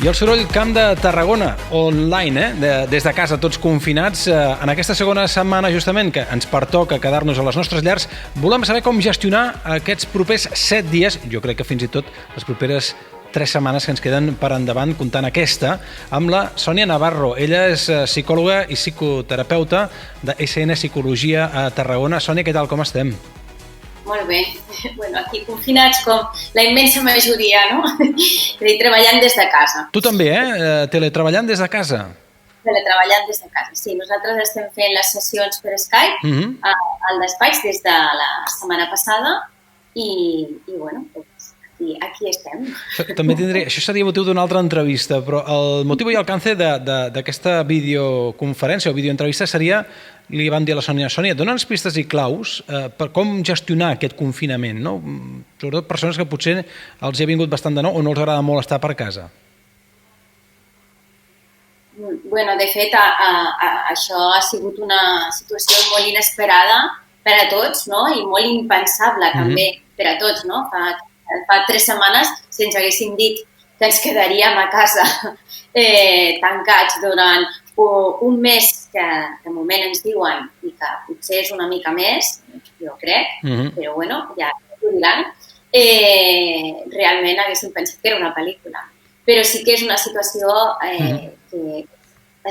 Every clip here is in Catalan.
I el soroll Camp de Tarragona, online, des de casa, tots confinats. En aquesta segona setmana, justament, que ens pertoca quedar-nos a les nostres llars, volem saber com gestionar aquests propers 7 dies, jo crec que fins i tot les properes 3 setmanes que ens queden per endavant, comptant aquesta, amb la Sònia Navarro. Ella és psicòloga i psicoterapeuta de SN Psicologia a Tarragona. Sònia, què tal? Com estem? Molt bé. Bueno, aquí confinats com la immensa majoria, no? És a dir, treballant des de casa. Tu també, teletreballant des de casa? Teletreballant des de casa, sí. Nosaltres estem fent les sessions per Skype al despatx des de la setmana passada i bueno, aquí estem. També això seria motiu d'una altra entrevista, però el motiu i alcance d'aquesta videoconferència o videoentrevista seria, li vam dir a la Sònia, dona'ns pistes i claus per com gestionar aquest confinament, no? Sobretot persones que potser els hi ha vingut bastant de nou o no els agrada molt estar per casa. Bueno, de fet, això ha sigut una situació molt inesperada per a tots, no? I molt impensable també per a tots, no? Fa 3 setmanes, si ens haguéssim dit que ens quedaríem a casa tancats durant un mes, que de moment ens diuen i que potser és una mica més, jo crec, però bueno, ja ho diran, realment haguéssim pensat que era una pel·lícula. Però sí que és una situació que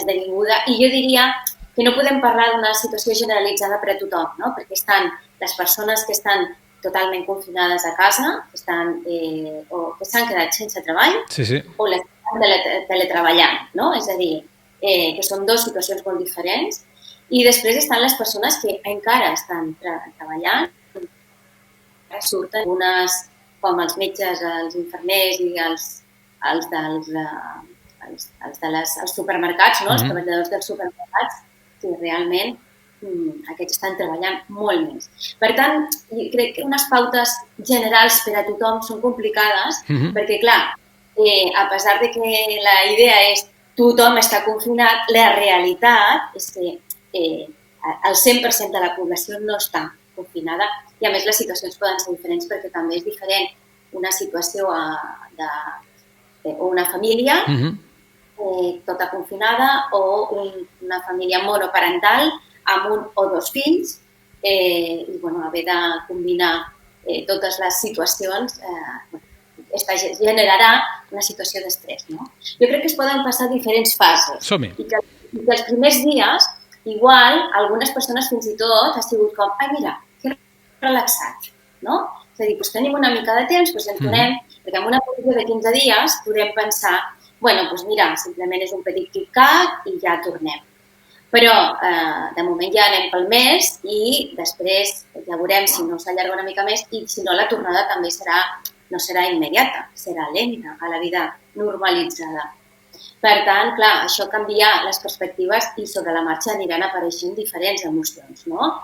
esdevinguda, i jo diria que no podem parlar d'una situació generalitzada per a tothom, no? Perquè estan les persones que estan totalment confinades a casa, o que s'han quedat sense treball, o les que estan teletreballant, no? És a dir, que són 2 situacions molt diferents. I després estan les persones que encara estan treballant, surten unes, com els metges, els infermers i els supermercats, no? Els treballadors dels supermercats, que realment aquests estan treballant molt més. Per tant, crec que unes pautes generals per a tothom són complicades, perquè, clar, a pesar de que la idea és tothom està confinat, la realitat és que el 100% de la població no està confinada i, a més, les situacions poden ser diferents perquè també és diferent una situació o una família tota confinada o una família monoparental amb 1 o 2 fills i haver de combinar totes les situacions generarà una situació d'estrès, no? Jo crec que es poden passar diferents fases i que els primers dies, igual, algunes persones fins i tot ha sigut com, mira, que relaxat, no? És a dir, tenim una mica de temps, ens donem, perquè en una posició de 15 dies podem pensar, mira, simplement és un petit KitKat i ja tornem. Però, de moment ja anem pel mes i després ja veurem si no s'allarga una mica més i si no la tornada també no serà immediata, serà lenta a la vida normalitzada. Per tant, clar, això canvia les perspectives i sobre la marxa aniran apareixent diferents emocions, no?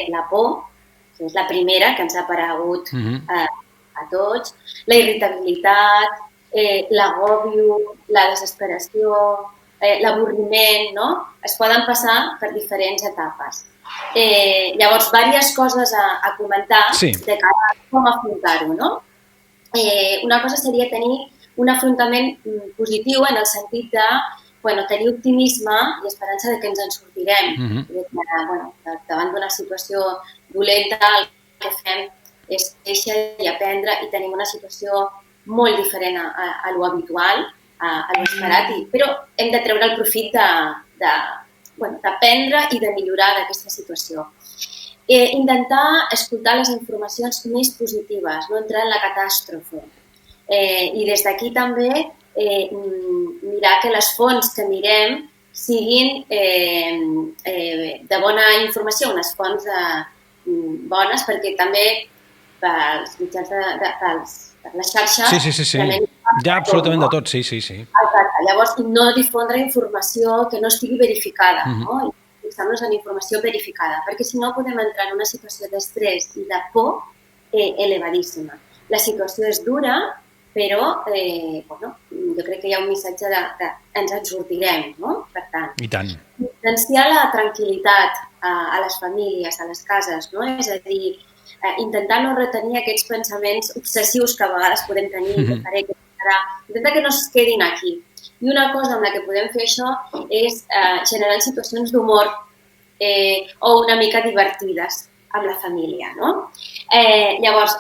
La por, que és la primera que ens ha aparegut a tots, la irritabilitat, l'agòbio, la desesperació, l'avorriment, no? Es poden passar per diferents etapes. Llavors, diverses coses a comentar de cara a com afrontar-ho, no? Una cosa seria tenir un afrontament positiu en el sentit de tenir optimisme i esperança de que ens en sortirem. Davant d'una situació dolenta el que fem és créixer i aprendre i tenim una situació molt diferent a lo habitual, a lo esperat, però hem de treure el profit d'aprendre i de millorar d'aquesta situació. Intentar escoltar les informacions més positives, no entrar en la catàstrofe. I des d'aquí també mirar que les fonts que mirem siguin de bona informació, unes fonts bones, perquè també pels mitjans per les xarxes... Sí. Ja absolutament de tot, sí. Exacte. Llavors, no difondre informació que no estigui verificada, no? I fixar-nos en informació verificada, perquè si no podem entrar en una situació d'estrès i de por elevadíssima. La situació és dura, però jo crec que hi ha un missatge de ens en sortirem, no? Per tant, potenciar la tranquil·litat a les famílies, a les cases, no? És a dir, intentar no retenir aquests pensaments obsessius que a vegades podem tenir, que faré intenta que no es quedin aquí. I una cosa amb la que podem fer això és generar situacions d'humor o una mica divertides amb la família, no? Llavors,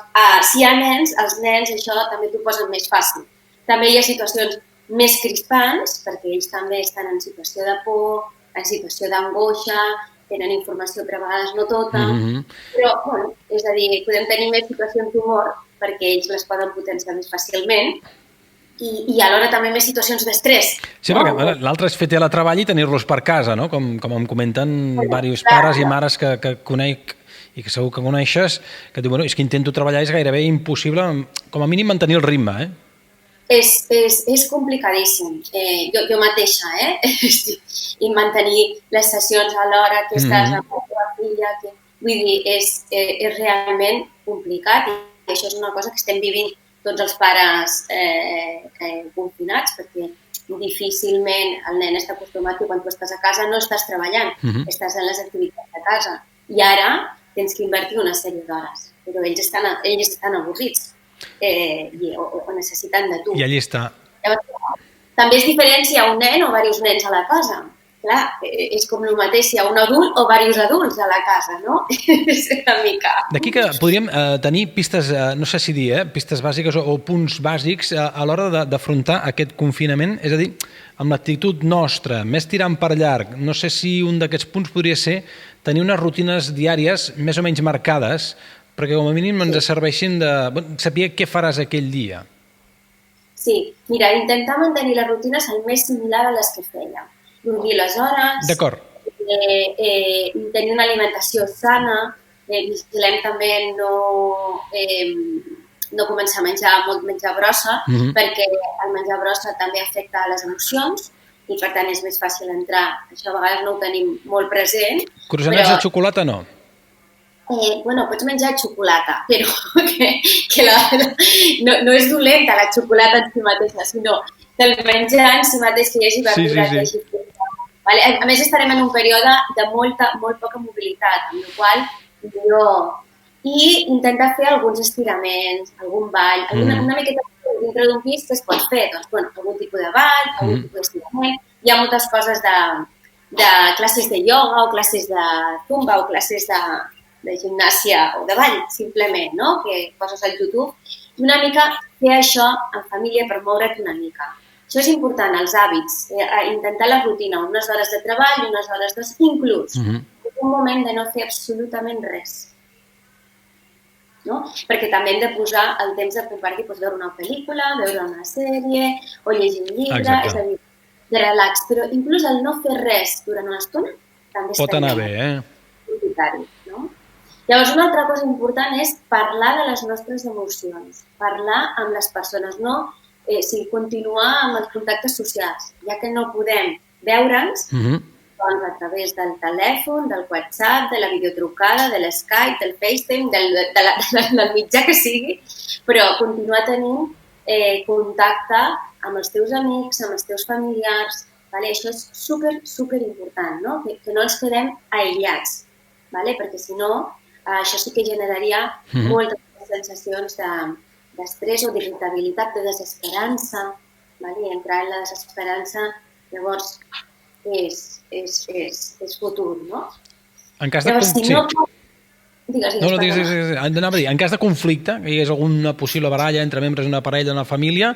si hi ha nens, els nens això també t'ho posen més fàcil. També hi ha situacions més crispants, perquè ells també estan en situació de por, en situació d'angoixa, tenen informació però a vegades no tota, però, bueno, és a dir, podem tenir més situacions d'humor perquè ells les poden potenciar més fàcilment i alhora també més situacions d'estrès. Sí, no? Perquè l'altre és fer teletreball i tenir-los per casa, no? Com em comenten diversos pares i mares que conec i que segur que coneixes, que diuen, és que intento treballar, és gairebé impossible, com a mínim mantenir el ritme, És complicadíssim. Jo mateixa, i mantenir les sessions a l'hora que estàs amb la teva filla, vull dir, és realment complicat i això és una cosa que estem vivint tots els pares confinats, perquè difícilment el nen està acostumat que quan tu estàs a casa no estàs treballant, estàs en les activitats de casa i ara tens que invertir una sèrie d'hores, però ells estan avorrits o necessiten de tu. I allí està. Llavors, també és diferent si hi ha un nen o diversos nens a la casa. Clar, és com el mateix si hi ha un adult o diversos adults a la casa, no? És una mica... D'aquí que podríem tenir pistes, no sé si dir, pistes bàsiques o punts bàsics a l'hora d'afrontar aquest confinament, és a dir, amb l'actitud nostra, més tirant per llarg. No sé si un d'aquests punts podria ser tenir unes rutines diàries més o menys marcades perquè com a mínim ens serveixin de saber què faràs aquell dia. Sí, mira, intentar mantenir les rutines el més similar a les que fèiem. Dormir les hores, tenir una alimentació sana, vigilem també no començar a menjar brossa, perquè el menjar brossa també afecta les emocions i per tant és més fàcil entrar. Això a vegades no ho tenim molt present. Croissanets de xocolata no? Bueno, pots menjar xocolata, però no és dolenta la xocolata en si mateixa, sinó del menjar en si mateix que hi hagi verdura, que hi hagi fruita. A més, estarem en un període de molt poca mobilitat, amb la qual millor... I intentar fer alguns estiraments, algun ball, una miqueta dintre d'un pis que es pot fer, doncs, bueno, algun tipus de ball, algun tipus d'estirament. Hi ha moltes coses de classes de ioga o classes de zumba o classes de gimnàsia o de ball, simplement, no? Que poses al YouTube. I una mica fer això en família per moure't una mica. Això és important, els hàbits, intentar la rutina, unes hores de treball i unes hores inclús. Un moment de no fer absolutament res. No? Perquè també hem de posar el temps de compartir, doncs, veure una pel·lícula, veure una sèrie o llegir un llibre, és a dir, de relax. Però inclús el no fer res durant una estona també pot anar bé, no? Llavors, una altra cosa important és parlar de les nostres emocions, parlar amb les persones, no continuar amb els contactes socials, ja que no podem veure'ns doncs, a través del telèfon, del WhatsApp, de la videotrucada, de l'Skype, del FaceTime, del mitjà que sigui, però continuar tenint contacte amb els teus amics, amb els teus familiars. Vale? Això és super important, no? Que no ens quedem aïllats, vale? Perquè si no, això sí que generaria moltes sensacions d'estrès o d'irritabilitat, de desesperança, vale? I entrar en la desesperança, llavors, és futur, no? En cas de en cas de conflicte, que hi hagués alguna possible baralla entre membres d'una parella, d'una família,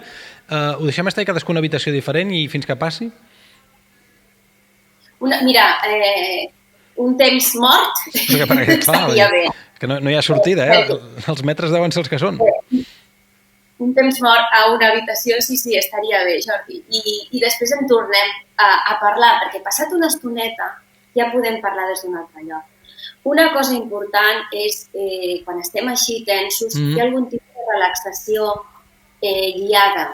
ho deixem estar i cadascú una habitació diferent i fins que passi? Mira, un temps mort estaria bé. Que no hi ha sortida, els metres deuen ser els que són. Un temps mort a una habitació, sí, estaria bé, Jordi. I després en tornem a parlar, perquè passat una estoneta ja podem parlar des d'un altre lloc. Una cosa important és, quan estem així tensos, fer algun tipus de relaxació guiada.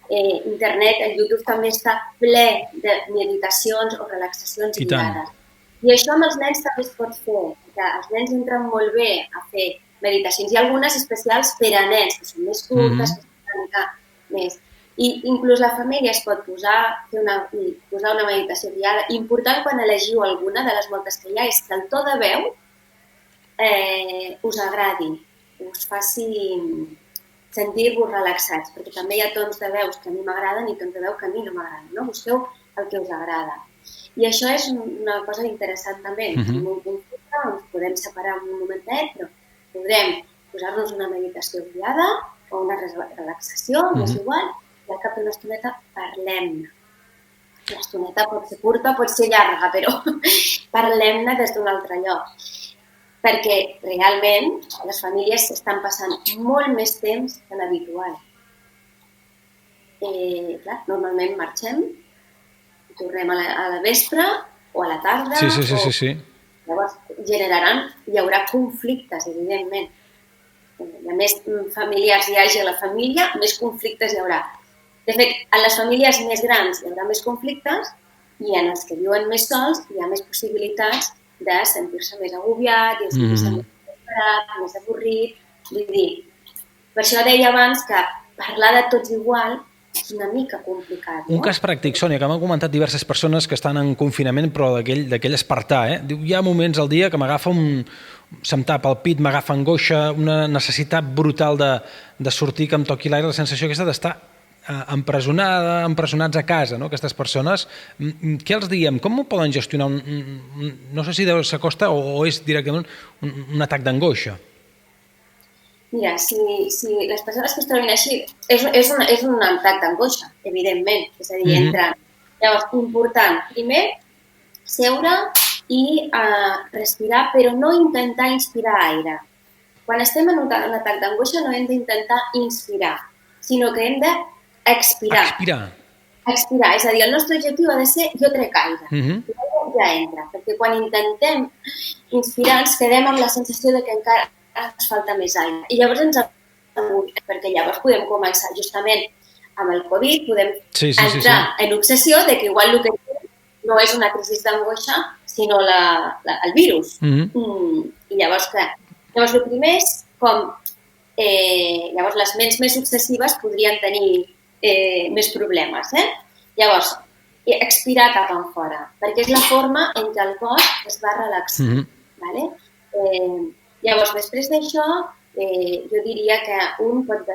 Internet, el YouTube també està ple de meditacions o relaxacions guiades. I això amb els nens també es pot fer. Els nens entren molt bé a fer meditacions. Hi ha algunes especials per a nens, que són més curtes, que són una mica més. I inclús la família es pot posar una meditació guiada. Important quan elegiu alguna de les moltes que hi ha és que el to de veu us agradi, us faci sentir-vos relaxats, perquè també hi ha tons de veus que a mi m'agraden i tons de veu que a mi no m'agraden, no? Busqueu el que us agrada. I això és una cosa interessant també. Tenim un conflicte, ens podem separar un momentet, però podem posar-nos una meditació guiada o una relaxació, és igual, i al cap d'una estoneta parlem-ne. L'estoneta pot ser curta, pot ser llarga, però parlem-ne des d'un altre lloc. Perquè realment les famílies estan passant molt més temps que l'habitual. Clar, normalment marxem, tornem a la vespre o a la tarda. Sí. Llavors hi haurà conflictes, evidentment. A més familiars hi hagi a la família, més conflictes hi haurà. De fet, en les famílies més grans hi haurà més conflictes i en els que viuen més sols hi ha més possibilitats de sentir-se més agobiat, de sentir-se més desesperat, més avorrit. Vull dir, per això deia abans que parlar de tots igual és una mica complicat. Un cas pràctic, Sònia, que m'han comentat diverses persones que estan en confinament, però d'aquell espartà. Diu, hi ha moments al dia que m'agafa se'm tapa el pit, m'agafa angoixa, una necessitat brutal de sortir, que em toqui l'aire, la sensació aquesta d'estar empresonats a casa, no? Aquestes persones. Què els diem? Com ho poden gestionar? No sé si s'acosta o és directament un atac d'angoixa. Mira, si les persones que es trobin així, és un atac d'angoixa, evidentment. És a dir, entren. Llavors, important, primer, seure i respirar, però no intentar inspirar aire. Quan estem en un atac d'angoixa no hem d'intentar inspirar, sinó que hem d'expirar. Expirar, és a dir, el nostre objectiu ha de ser jo trec aire. Ja entra, perquè quan intentem inspirar ens quedem amb la sensació de que encara ens falta més aire. I llavors ens avorrim, perquè llavors podem començar justament amb el Covid, podem entrar en obsessió de que igual el que no és una crisi d'angoixa, sinó el virus. I llavors, clar, el primer és com llavors les ments més obsessives podrien tenir més problemes. Llavors, expirar cap enfora, perquè és la forma en què el cos es va relaxar. Llavors, després d'això, jo diria que un pot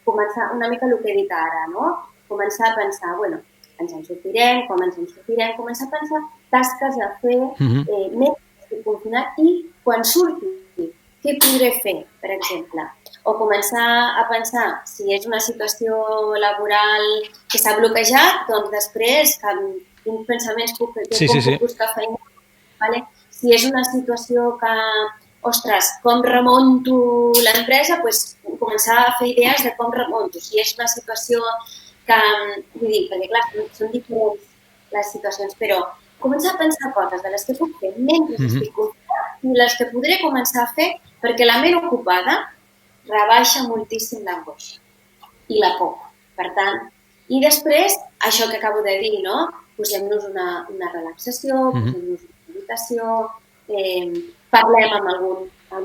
començar una mica el que he dit ara, no? Començar a pensar, bueno, ens en sortirem, com ens en sortirem, començar a pensar tasques a fer més confinat i quan surti, què podré fer, per exemple? O començar a pensar si és una situació laboral que s'ha bloquejat, doncs després quins pensaments puc buscar feina. Si és una situació que, ostres, com remunto l'empresa, doncs començar a fer idees de com remunto. Si és una situació que, vull dir, perquè clar, són diferents les situacions, però començar a pensar coses de les que puc fer mentre estic confinat i les que podré començar a fer perquè la ment ocupada rebaixa moltíssim l'angoixa i la por. Per tant, i després, això que acabo de dir, no? Posem-nos una relaxació, posem-nos una meditació, parlem amb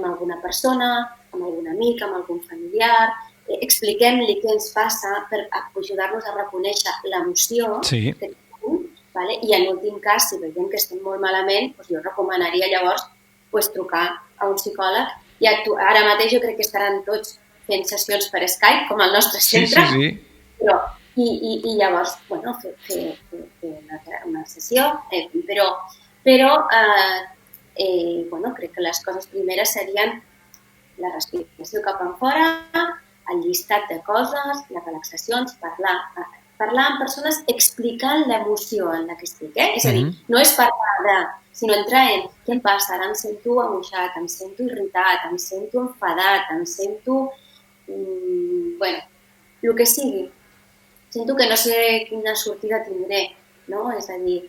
alguna persona, amb algun amic, amb algun familiar, expliquem-li què ens passa per ajudar-nos a reconèixer l'emoció que tenim, i en últim cas, si veiem que estem molt malament, jo recomanaria llavors trucar a un psicòleg i ara mateix jo crec que estaran tots fent sessions per Skype, com al nostre centre, i llavors fer una sessió, però crec que les coses primeres serien la respiració cap enfora, el llistat de coses, les relaxacions, parlar amb persones explicant l'emoció en la que estic. És a dir, no és parlar sinó entrar en què em passa, ara em sento angoixat, em sento irritat, em sento enfadat, em sento... el que sigui. Sento que no sé quina sortida tindré, no? És a dir,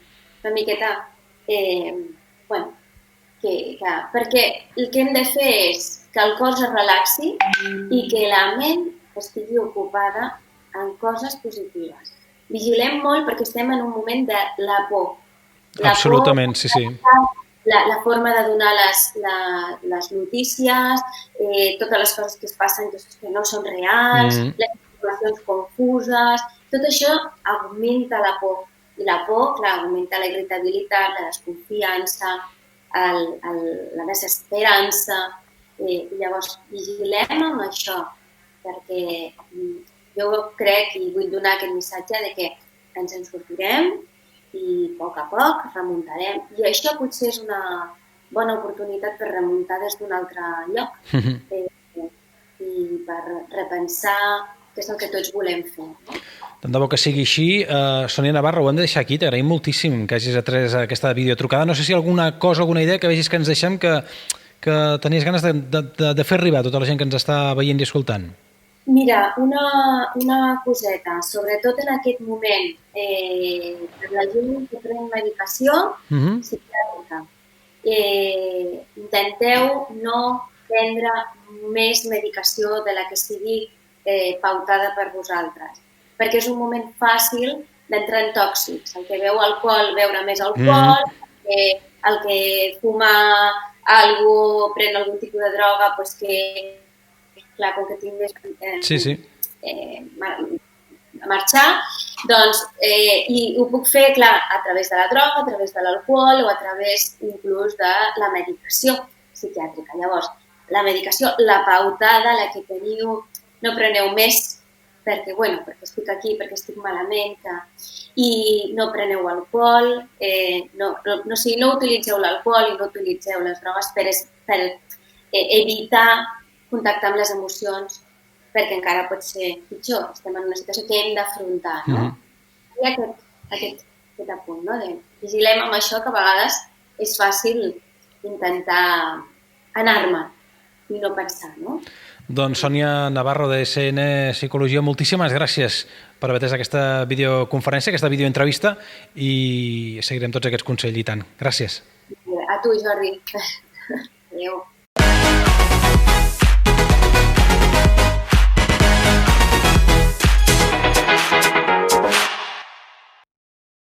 una miqueta... perquè el que hem de fer és que el cos es relaxi i que la ment estigui ocupada en coses positives. Vigilem molt perquè estem en un moment de la por. Absolutament, sí. La forma de donar les notícies, totes les coses que es passen que no són reals, les informacions confuses, tot això augmenta la por. I la por, clar, augmenta la irritabilitat, la desconfiança, la desesperança. Llavors, vigilem amb això. perquè jo crec i vull donar aquest missatge de que ens en sortirem i a poc remuntarem. I això potser és una bona oportunitat per remuntar des d'un altre lloc i per repensar què és el que tots volem fer. Tant de bo que sigui així. Sònia Navarro, ho hem de deixar aquí. T'agraïm moltíssim que hagis atès aquesta videotrucada. No sé si alguna cosa, alguna idea que vegis que ens deixem que tenies ganes de fer arribar a tota la gent que ens està veient i escoltant. Mira, una coseta, sobretot en aquest moment, per la gent que pren medicació psiquiàtrica, intenteu no prendre més medicació de la que sigui pautada per vosaltres, perquè és un moment fàcil d'entrar en tòxics. El que beu alcohol, beure més alcohol, el que fuma pren algun tipus de droga, doncs que clar, com que tinc més marxar, doncs, i ho puc fer, clar, a través de la droga, a través de l'alcohol o a través inclús de la medicació psiquiàtrica. Llavors, la medicació, la pautada, la que teniu, no preneu més perquè estic aquí, perquè estic malament, i no preneu alcohol, no utilitzeu l'alcohol i no utilitzeu les drogues per evitar contactar amb les emocions, perquè encara pot ser pitjor. Estem en una situació que hem d'afrontar, no? I aquest apunt, no? Vigilem amb això, que a vegades és fàcil intentar anar-me i no pensar, no? Doncs Sònia Navarro, de SN Psicologia, moltíssimes gràcies per haver atès aquesta videoconferència, aquesta videoentrevista, i seguirem tots aquests consells i tant. Gràcies. A tu, Jordi. Adéu.